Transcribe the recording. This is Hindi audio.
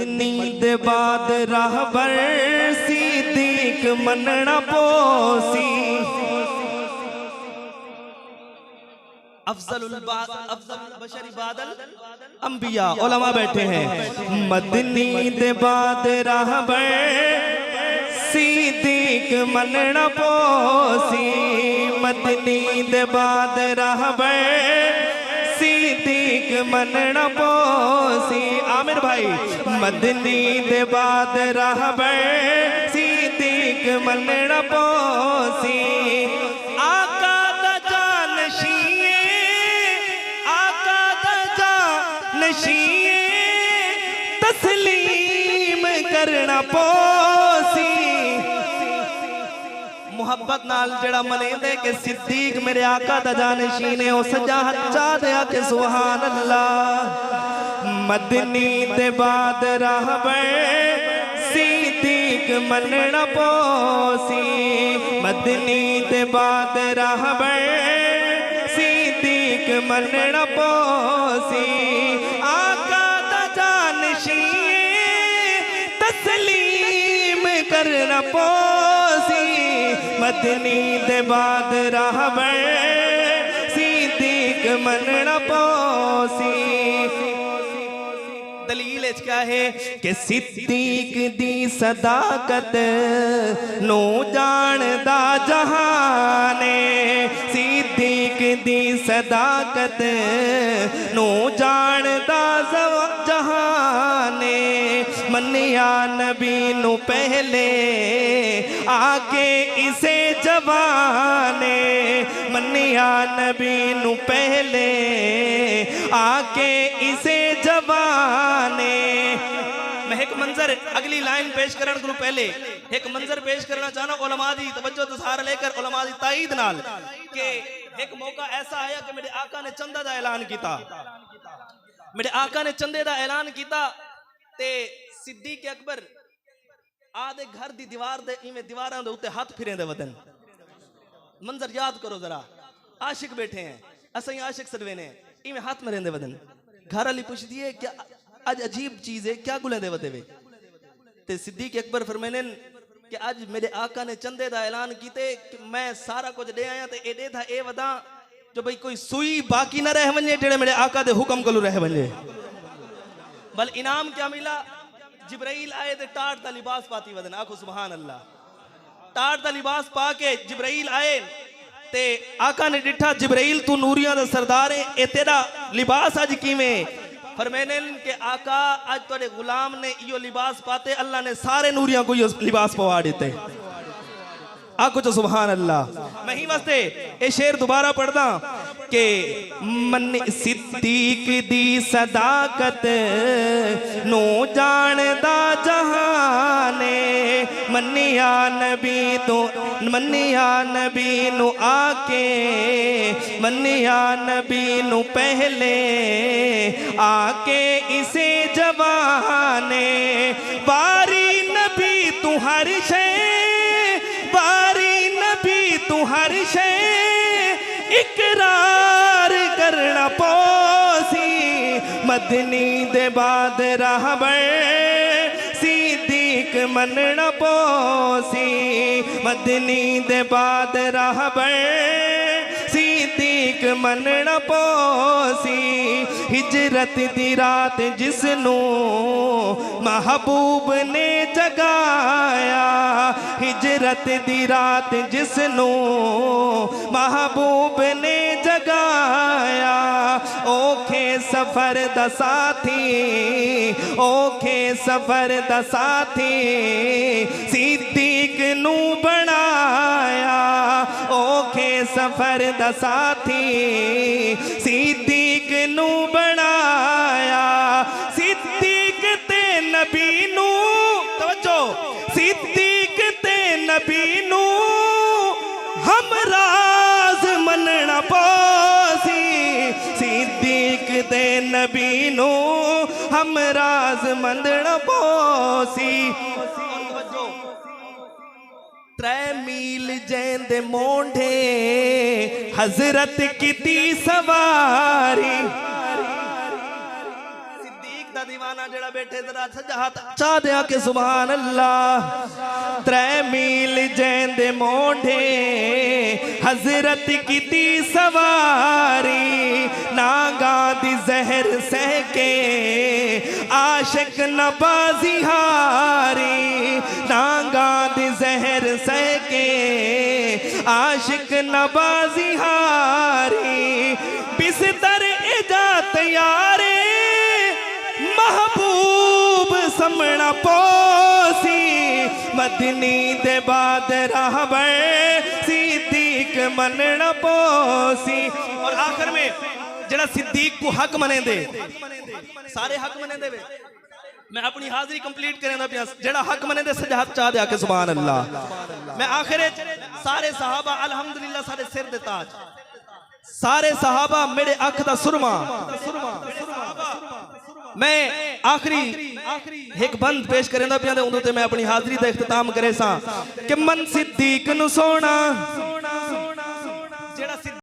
मदनी दे बाद राहबर सिद्दीक मनना पोसी। अफजल बशरी बादल अंबिया उलमा बैठे हैं। मदनी दे बाद राहबर सिद्दीक मनना पोसी। मदनी दे बाद राहबर सिद्दीक मनना पोसी। आमिर भाई मदनी दे बाद राहबर सिद्दीक मनना पोसी। आका दा जानशीए आका दा जानशीए तस्लीम करना पोसी। मुहब्बत नाल जड़ा मनेंदे के सिद्दीक मेरे आका दा जानशीन है ओ सजा हच्चा दे के सुभान अल्लाह। मदनी दे बाद राहबर सिद्दीक मनना पोसी। मदनी दे बाद राहबर सिद्दीक मनना पोसी। आका दा जानशीन तस्लीम करना पोसी। मदनी दे बाद राहबर सिद्दीक मनना पोसी। दलील क्या है कि सिद्दीक दी सदाकत नो जानदा जहाने। सिद्दीक दी सदाकत नो जानदा जहाने। मन्निया नबी नु पहले आके इसे जवाने। मन्निया नबी नु पहले आके इसे जवाने। मैं एक मंजर अगली लाइन पेश करने को पहले एक मंजर पेश करना चाहना उलमा दी तवज्जो तो सहारा लेकर उलमा दी ताईद नाल के एक मौका ऐसा आया कि मेरे आका ने चंदा दा ऐलान किया। मेरे आका ने चंदे दा ऐलान किया ते सिद्दीक अकबर आदे घर दी दीवार दे इवें दीवारां दे उत्ते हाथ फिरें दे वदन। मंजर याद करो जरा। आशिक बैठे हैं असई आशिक सदवेने इवें हाथ में रेंदे वदन। घर वाली पूछदी है क्या आज अजीब चीज है क्या गुले दे वदे वे। ते सिद्दीक अकबर फरमाने कि आज मेरे आका ने चंदे दा ऐलान कीते कि मैं सारा कुछ दे आया ते एडे था ए वदा जो भाई कोई सुई बाकी ना रह वने जेड़े मेरे आका दे हुक्म कलू रह वने। बल इनाम क्या मिला? जिब्राइल आए ते टाट दा लिबास पाती वदन। आखो सुभान अल्लाह। टाट दा लिबास पाके जिब्राइल आए ते आका ने डिठा जिब्राइल तू नूरियां दा सरदार है ए तेरा लिबास आज किवें? फरमाने के आका आज तेरे गुलाम ने यो लिबास पाते अल्लाह ने सारे नूरियां को यो लिबास पवा देते। आखो तो सुभान अल्लाह। मैं ही वास्ते ए शेर दोबारा पढ़दा के मन सिद्दीक दी सदाकत नो जानदा जहाने। मन्निया नबी नु आके मन्निया नबी नु पहले आके इसे जवाने। बारी नबी तू हर शे बारी नबी तू हर शे इकरार करना पोसी। मदनी दे बाद राहबर सिद्दीक मनना पोसी। मदनी दे बाद राहबर सिद्दीक मनना पोसी। हिजरत दी रात जिसनू महबूब ने जगाया। हिजरत दी रात जिसनू महबूब ने जगाया। ओखे सफर दा साथी ओखे सफर दा साथी सिद्दीक नू बनाया। ओखे सफर दा साथी सिद्दीक नू बनाया। सिद्दीक ते नबी नू तवज्जो सिद्दीक ते नबी नू हमराज मनना पोसी। सिद्दीक ते नबी नू हमराज मनना पोसी। 3 मील जेंदे मोंढे हजरत किती सवारी। सिद्दीक दा दा दीवाना जेड़ा बैठे जरा सजा हाथ चा दिया के सुभान अल्लाह। 3 मील जेंदे मोढ़े हजरत की ती सवारी नागा दी जहर सह के आशिक नबाजी हारी नागा दी जहर सह के आशिक नबाजी हारी बिस्तर एजा तैयारे महबूब समना पोसी मदनी दे बाद रहबर सिद्दीक मनना पोसी। और आखिर में जरा सिद्दीक को हक मने दे सारे हक मने दे मैं अपनी हाजिरी कंप्लीट करेंदा पिया जेड़ा हक मने दे सजा हाथ चा दे के सुभान अल्लाह। मैं आखिर सारे सहाबा अल्हम्दुलिल्लाह सारे सिर दे ताज सारे सहाबा मेरे अख दा सुरमा मैं आखिरी एक बंद पेश करेंदा पिया ते उंदे ते मैं अपनी हाजिरी दा इख्तिताम करे सा कि मन सिद्दीक नु सोना